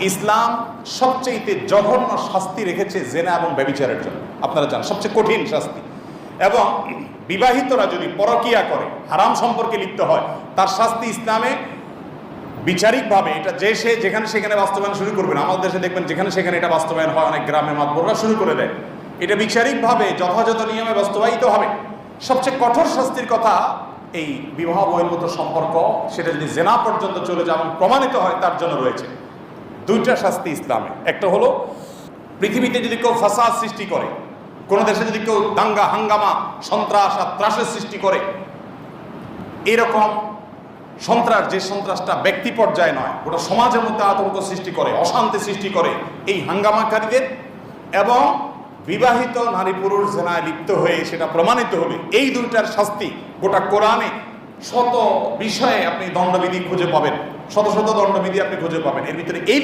ইসলাম সবচেয়ে জঘন্য শাস্তি রেখেছে জেনা এবং ব্যভিচারের জন্য। আপনারা জানেন সবচেয়ে কঠিন শাস্তি। এবং বিবাহিতরা যদি পরকিয়া করে, হারাম সম্পর্কে লিপ্ত হয়, তার শাস্তি ইসলামে বিচারিকভাবে এটা সে যেখানে সেখানে বাস্তবায়ন শুরু করবে না। আমাদের দেশে দেখবেন যেখানে সেখানে এটা বাস্তবায়ন হয়, অনেক গ্রামে মাতবররা শুরু করে দেয়। এটা বিচারিকভাবে যথাযথ নিয়মে বাস্তবায়িত হবে। সবচেয়ে কঠোর শাস্তির কথা এই বিবাহ বহির্ভূত সম্পর্ক, সেটা যদি জেনা পর্যন্ত চলে যায় এবং প্রমাণিত হয়, তার জন্য রয়েছে দুইটা শাস্তি ইসলামে। একটা হলো পৃথিবীতে যদি কেউ ফাসাদ সৃষ্টি করে, কোনো দেশে যদি কেউ দাঙ্গা হাঙ্গামা সন্ত্রাস আর ত্রাসের সৃষ্টি করে, এরকম যে সন্ত্রাসটা ব্যক্তি পর্যায়ে নয়, ওটা সমাজের মধ্যে আতঙ্ক সৃষ্টি করে, অশান্তি সৃষ্টি করে, এই হাঙ্গামাকারীদের এবং বিবাহিত নারী পুরুষ জেনায় লিপ্ত হয়ে সেটা প্রমাণিত হবে, এই দুইটার শাস্তি গোটা কোরআনে শত বিষয়ে আপনি দণ্ডবিধি খুঁজে পাবেন, শত শত দণ্ডবিধি আপনি খুঁজে পাবেন। এর ভিতরে এই